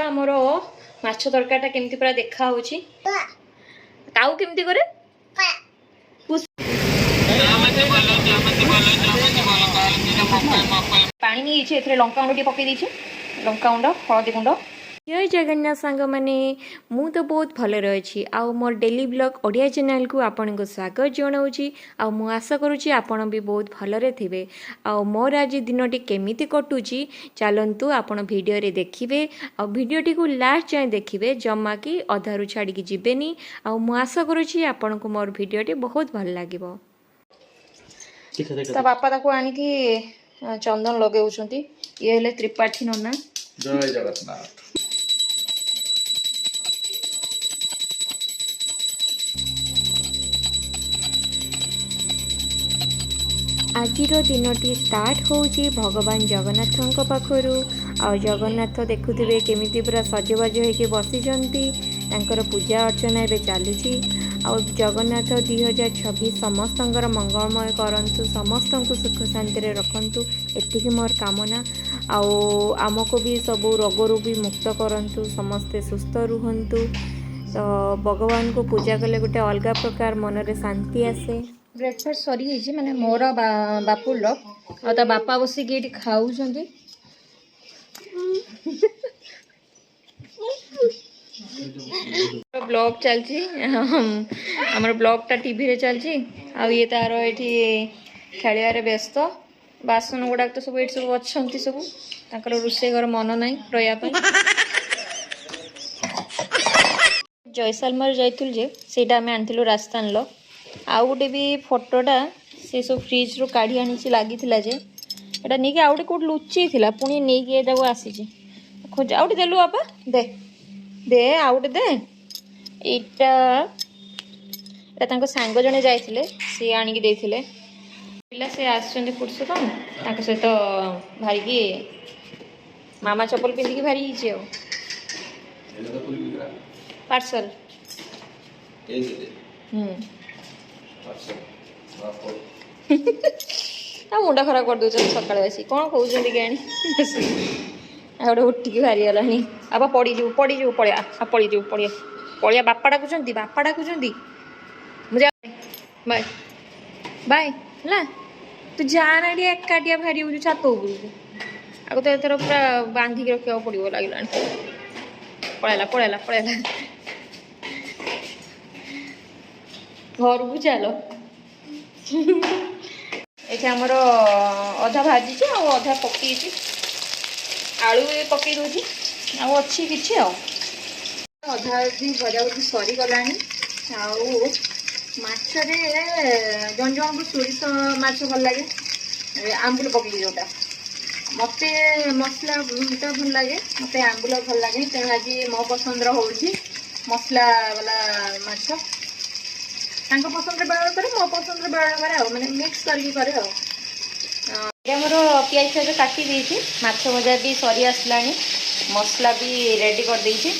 आमर माछ तरकारीटा केमती पूरा देखा होची काऊ केमती करे पानी नहीं लंका गुंड पकई देछे लंका गुंड हलदी गुंड। जय जगन्नाथ सांग माने मु तो बहुत भल अच्छी आउ मोर डेली ब्लॉग ओडिया चैनल को आपण को स्वागत जनाऊँगी आ मु आशा करुँची आपण भी बहुत भलरे थिबे आ मोर आज दिनटी केमिति कटुची चलंतु आपण वीडियो रे देखिबे आ वीडियोटी को लास्ट जाए देखिबे जमा कि अधारु छाड़ी की जिबेनी आ मु आशा करुँची आपण को मोर वीडियोटी बहुत भल लागिबो। ता बापा ताको आनी कि चंदन लगेउछंती ये हेले त्रिपाठी नना। जय जगन्नाथ। आजिर दिनटी स्टार्ट होउची भगवान जगन्नाथ पाखरु आ जगन्नाथ देखुथिबे केमिति पूरा सजबाज होके बसिचंती तांकर पूजा अर्चना एबे चालुची आ जगन्नाथ 2026 समस्तंकर मंगलमय करंतु समस्तंकु सुख शांति रे रखंतु एतिकी मोर कामना आउ आमको भी सब रोगरु भी मुक्त करंतु समस्ते सुस्थ रुहंतु तो भगवान को पूजा कले गोटे अलग प्रकार मन रे शांति आसे। ब्रेकफास्ट सरी जाइए माने मोर बापुर आ बापा बसिक ये खाऊ ब्लॉग चलची आमर ब्लॉगटा टीवी रे चलची आ ये तार ये खेलिया व्यस्त बासन गुड़ाक तो सब ये सब अच्छा सब ताकर रोषे घर मन ना रही जयसालमर जाइल जे सेटा आम आनी राजस्थान लो आउ गोटे भी फोटोटा से सब फ्रिज रू काढ़ी आनी लगी जे एटा नहीं आउ गोटे लुचि थी पुणी नहीं आसी खोज आउटे देलु बापा दे दे आउटे दे यहाँ सांग जड़े जाते सी आणिकी देते पिला से आसुँच पुरुषोत्तम सहित भारिकी मामा चप्पल पिंधिकी भारी पार्सल मुंडा खराब कर दौर सकाଳେ आसी कौन कौन कि गोटे उठिकी बाहरी गलानी आप पड़ीजु पड़ीजु पड़िया पड़ीजु पड़िया पड़िया बापा डाकुचंती मुझे बाय बाय है तू जाना एकाटिया बाहरी हो छात आगे तो एथर पूरा बांधिकी रखा पड़ो लगे पड़ेला पड़ेला पड़ेला घर को चल ये आमर अधा भाजी अधा पकई आलू पकई दूसरी अच्छी किसी अधा भी भजा भुजी सरीगला मछरे जन जन को सोरिष माछ भल लगे आंबुल पकई जोटा मत मसला तो भल लगे मत आंबुल भल लगे तेणु आज मो पसंद हो मसला वाला माछ पसंद बेड़ा करे मो पसंद बेड़ा करे मैंने मिक्स करके करे मोर पियाज फियाज काटी देती माछ भजा भी सरी आसला मसला भी रेडी कर देती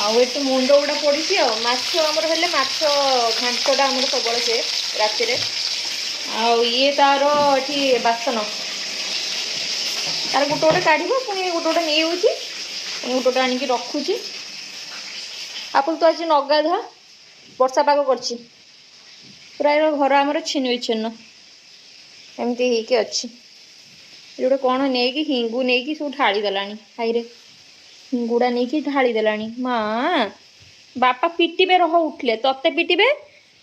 आठ मुंड गुड़ा पड़ी आमर हेल्ले माछ घांटा आमर सब से राति ये तार ये बासन तार गोटे गोटे काढ़ पुणी गोटे गोटे नहीं गोटे गोटे आणिकी रखुची आपन तो आज नगाधा वर्षा पाग कर प्राय घर आमर छिन्न विच्छिन्न एमती हो अच्छी गोटे कौन नहीं हिंगू नहीं सब ढाली देला हाईरे हिंगुड़ा नहीं ढाली देला माँ बापा पिटे रह उठले तत्ते पिटे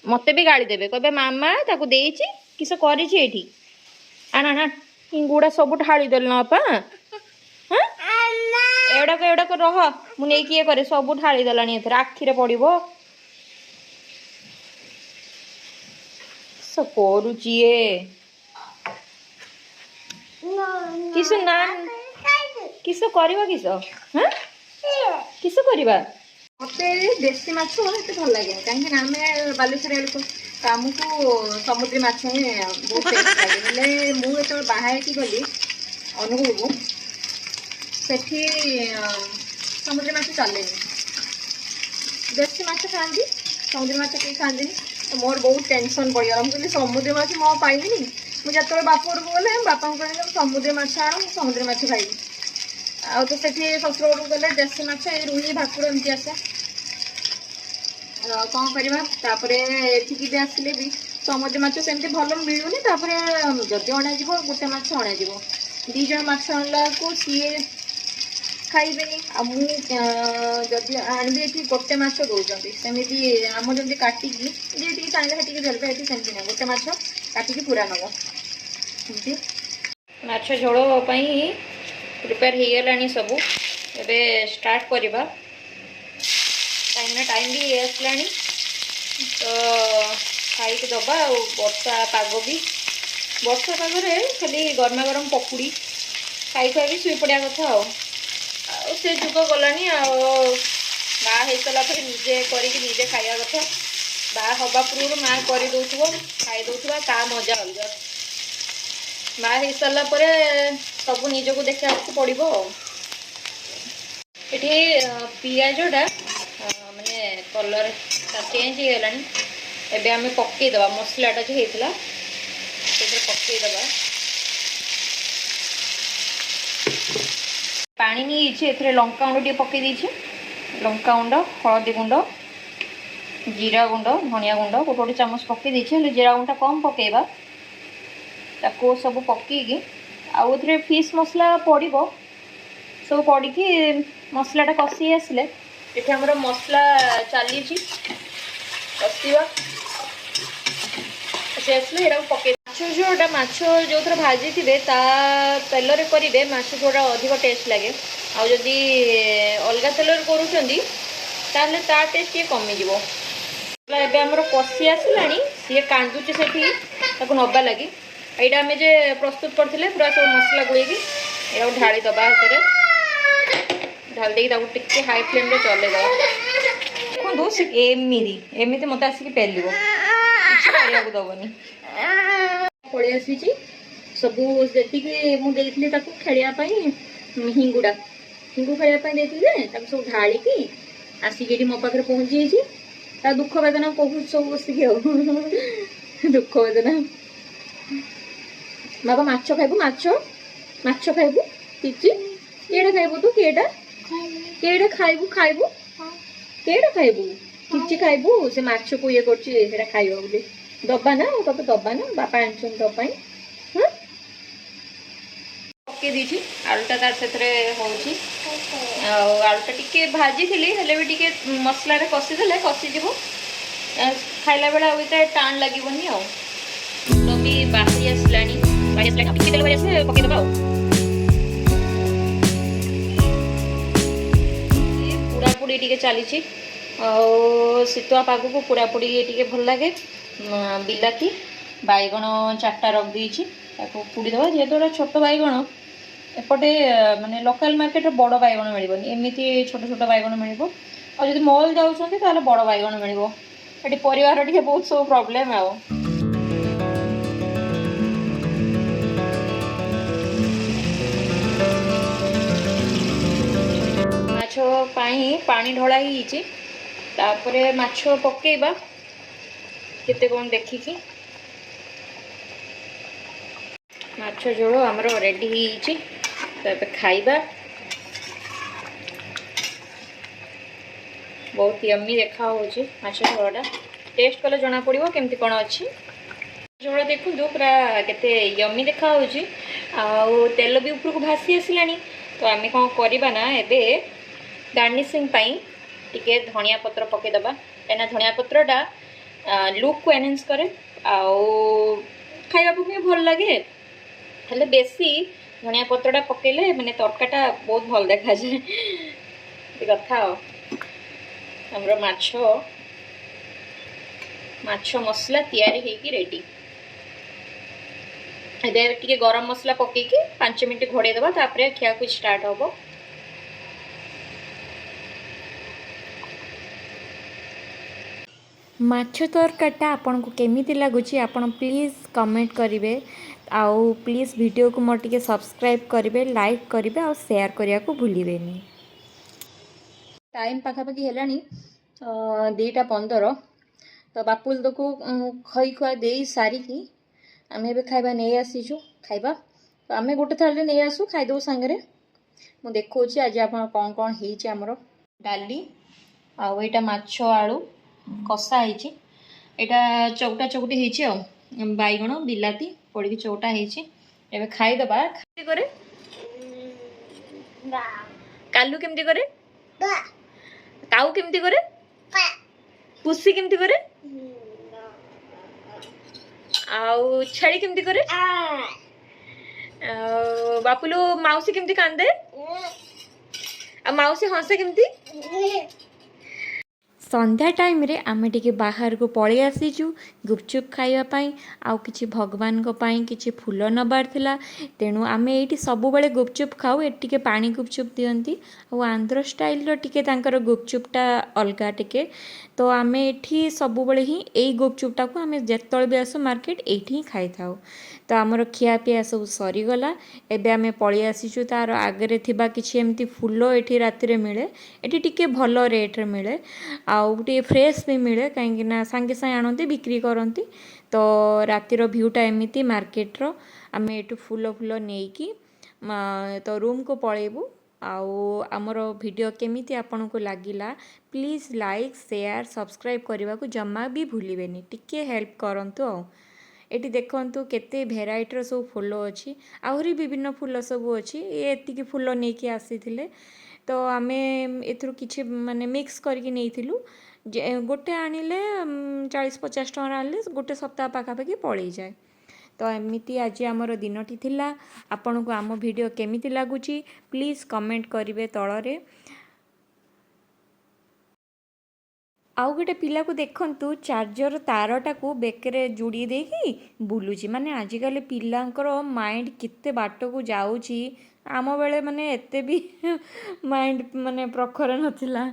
मत भी गाड़ी देवे कहे मामा ताको देची किस करी आना हिंगुड़ा सब ढाली देला बापा हाँ एवड़ाक रह मुझे किए करे सब ढाली देला आखिरे पड़ो करुचिए किस ना किस करवा किस हाँ किस करवा मत देसी माछ भल लगे कहीं आम बालेश्वर आमको समुद्री माछ ही बहुत टेस्ट लगे मुझे बाहर की गली अनुगुल को सेठी समुद्री माछ चले देसी माछ खाती समुद्री माछ कहीं खाती तो मोर बहुत टेंशन पड़गला मुझे समुद्री माछ मो पाइबी मुझे बाप घर को गले बापा कहले समुद्री माछ आण समुद्री माछ खाइबी आउ तो सेठी शशुर घर गले देसी माछ ए रुई भाकुर एमती आसे कौन करवा एठिकी भी आसिले भी समुद्र माछ सेमती भल मिलूनी जदि अणाजी गोटे माछ अणाजी दी जन माछ आणला को सी खाइबेनी जदि आणबी ये गोटे माछ दौरान सेमती आम जमी काटिकी जी चाहिए सेटिकी देवे ये सेमती ना गोटे माछ काटिकी पूरा नब सेमती माछ झोल प्रिपेयर हो गलानी सबू एबे स्टार्ट करवा टाइम भी आसलानी तो खाई दबा वर्षा पाग भी वर्षा पागरे खाली गरमा गरम पकुड़ी खाई खाई शुई पड़ा कथा से जुग गलानी बाहा हो सारा निजे करके खाया कथा बाहा हवा पूर्व माँ कर खाई दौथुवा ता मजा अलग बाहा हो सारा सब निजक देखा पड़ो ये पियाजटा माने कलर चेंज हो गलानी एबे आम पकईदे मसलाटा जो होता पकईदे पानी नहीं लंका गुंड टे पकई देछे लंका गुंड हलदी गुंड जीरा गुंड धनिया गुंड गोटे गोटे चामच पकई देछे जीरा गुंडा कम पकेबा ताको सब पकईकी आउ थे फिश मसला पड़ो सब पड़ी मसलाटा कषि आसिले ये आमर मसला चली कषा से आसले ये पकई जोटा माछ जो थर भाजी थे तेल करेंगे माछ थोड़ा अधिक टेस्ट लगे आउ जदि अलग तेल करूँ ता टेस्ट ये कमिज एबे आमर कषि आसला सी कांदुचे से नबा लगी यहाँ आम जे प्रस्तुत करते पूरा सब मसला गोलैकी या ढाली दबा हाथ ढाली देकी टिके हाई फ्लेम रे चलैदे देखो सी एमती मत आसिक पेल किसी दबनी पलि आसी सब जी मुझे खेलवाई हिंगुड़ा हिंगु खेलवाई सब ढालिकी आसिक मो पाखे पहुँची ता दुख वेदना कहूँ सब बसिक दुख वेदना बाबा माछ खाइबू माछ खाइबू किची केड़ा खाइबू तू केड़ा केड़ा खाइबू खाइबू केड़ा खाइबू किची खाइबू से माछ को ये कर खाइबा बोली दबा ना तब दबा ना बापा आनछन दबाई हाँ पकई दी आलुटा तार से होची आलुटा टिके भाजी थी हेले भी टिके मसला रे कषिदेले कषिज खाइला बेला आते टाण लगनी भी बाहरी आसलानी टिके तेल बाहरी आसे पकईदबा पोड़ापोड़ी टिके चली शीतुआ पाग को पोड़ापोड़ी टिके भल लगे बिलाती बैगण 4टा रख देछि ताको पुड़ीदबा जेहेतु छोट बैगण एपटे माने लोकल मार्केट बड़ बैगण मिलबनी एमती छोट छोट बैगण मिल और जब मॉल जाऊँच बड़ बैगण मिल ये परिवार टे बहुत सब प्रॉब्लम आओ माछ पानी ढला ही माछ पकेबा केते कौन देखिकी माछ झोल आमर रेडी हो तो खाइबा बहुत यम्मी देखा होची माछ झोलटा टेस्ट कले जना पड़ो केमती कौन अच्छी झोल देखु पूरा केते यम्मी देखा होची आउ तेल भी ऊपर को भासी आसलानी तो आम कौन करवा ना एबे गार्निशिंग पाई टिके धनिया पत्र पकईदबा कहीं धनिया पत्रटा लुक को एनहांस करे आउ खाइबा भी भल लगे हेले बेसी धनिया पत्रटा पकेले माने तरकाटा बहुत भल देखा जाए कथा हमरो माछ मसला तैयारी होगी रेडी टे गरम मसला पकईकी 5 मिनट घोड़े दबा तापरे खिया को स्टार्ट हम माछ तरकाटा आपन को केमिति लागुची आपन प्लीज कमेंट करिवे आउ प्लीज वीडियो को मोर टिके सब्सक्राइब करिवे लाइक करिवे और शेयर करिया को भूलिबेनी। टाइम पाखापाखि हेलानी 2:15 तो बापुल को खई खुआ दे सारिकी आम ए खाइबा नहीं आसीचु खाइबा तो आम गोटे थाली नहीं आसू खाईदेव सांगे ମୁଁ ଦେଖାଉଛି ଆଜି ଆପଣ କ'ଣ ହେଇଛି। ଆମର ଡାଲି ଆଉ ଏଇଟା ମାଛ ଆଳୁ କଷା ହେଇଛି, ଏଇଟା ଚଉଟା ଚଉଟି ହେଇଛି ଆଉ ବାଇଗଣ ବିଲାତି ପଡ଼ିକି ଚଉଟା ହେଇଛି। ଏବେ ଖାଇଦେବା। କେମିତି କରେ କାଲୁ, କେମିତି କରେ କାଉ, କେମିତି କରେ ପୁଷି, କେମିତି କରେ ଆଉ ଛେଳି କେମିତି କରେ, ବାପୁଲୁ ମାଉସୀ କେମିତି କାନ୍ଦେ, ଆଉ ମାଉସୀ ହସେ କେମିତି। ସନ୍ଧ୍ୟା ଟାଇମ୍ରେ ଆମେ ଟିକେ ବାହାରକୁ ପଳେଇ ଆସିଛୁ ଗୁପଚୁପ୍ ଖାଇବା ପାଇଁ, ଆଉ କିଛି ଭଗବାନଙ୍କ ପାଇଁ କିଛି ଫୁଲ ନେବାର ଥିଲା। ତେଣୁ ଆମେ ଏଇଠି ସବୁବେଳେ ଗୁପଚୁପ୍ ଖାଉ। ଏଠି ଟିକେ ପାଣି ଗୁପଚୁପ୍ ଦିଅନ୍ତି, ଆଉ ଆନ୍ଧ୍ର ଷ୍ଟାଇଲ୍ର ଟିକେ ତାଙ୍କର ଗୁପଚୁପ୍ଟା ଅଲଗା ଟିକେ। ତ ଆମେ ଏଠି ସବୁବେଳେ ହିଁ ଏଇ ଗୁପଚୁପ୍ଟାକୁ ଆମେ ଯେତେବେଳେ ବି ଆସୁ ମାର୍କେଟ ଏଇଠି ହିଁ ଖାଇଥାଉ। ତ ଆମର ଖିଆପିଆ ସବୁ ସରିଗଲା। ଏବେ ଆମେ ପଳେଇ ଆସିଛୁ ତାର ଆଗରେ ଥିବା କିଛି ଏମିତି ଫୁଲ ଏଠି ରାତିରେ ମିଳେ। ଏଠି ଟିକେ ଭଲ ରେଟ୍ରେ ମିଳେ, ଆଉ ଟିକେ ଫ୍ରେଶ୍ ବି ମିଳେ, କାହିଁକିନା ସାଙ୍ଗେ ସାଙ୍ଗେ ଆଣନ୍ତି ବିକ୍ରି କରନ୍ତି। ତ ରାତିର ଭ୍ୟୁଟା ଏମିତି ମାର୍କେଟର। ଆମେ ଏଠୁ ଫୁଲ ନେଇକି ତ ରୁମ୍କୁ ପଳେଇବୁ। ଆଉ ଆମର ଭିଡ଼ିଓ କେମିତି ଆପଣଙ୍କୁ ଲାଗିଲା ପ୍ଲିଜ୍ ଲାଇକ୍ ସେୟାର ସବସ୍କ୍ରାଇବ୍ କରିବାକୁ ଜମା ବି ଭୁଲିବେନି, ଟିକେ ହେଲ୍ପ କରନ୍ତୁ। ଆଉ ଏଠି ଦେଖନ୍ତୁ କେତେ ଭେରାଇଟିର ସବୁ ଫୁଲ ଅଛି, ଆହୁରି ବିଭିନ୍ନ ଫୁଲ ସବୁ ଅଛି। ଏତିକି ଫୁଲ ନେଇକି ଆସିଥିଲେ, ତ ଆମେ ଏଥିରୁ କିଛି ମାନେ ମିକ୍ସ କରିକି ନେଇଥିଲୁ। ଗୋଟେ ଆଣିଲେ 40-50 ଟଙ୍କାର ଆଣିଲେ ଗୋଟେ ସପ୍ତାହ ପାଖାପାଖି ପଳେଇଯାଏ। ତ ଏମିତି ଆଜି ଆମର ଦିନଟି ଥିଲା। ଆପଣଙ୍କୁ ଆମ ଭିଡ଼ିଓ କେମିତି ଲାଗୁଛି ପ୍ଲିଜ୍ କମେଣ୍ଟ କରିବେ ତଳରେ। ଆଉ ଗୋଟେ ପିଲାକୁ ଦେଖନ୍ତୁ ଚାର୍ଜର ତାରଟାକୁ ବେକରେ ଯୋଡ଼ି ଦେଇକି ବୁଲୁଛି। ମାନେ ଆଜିକାଲି ପିଲାଙ୍କର ମାଇଣ୍ଡ କେତେ ବାଟକୁ ଯାଉଛି। ଆମ ବେଳେ ମାନେ ଏତେ ବି ମାଇଣ୍ଡ ମାନେ ପ୍ରଖର ନଥିଲା।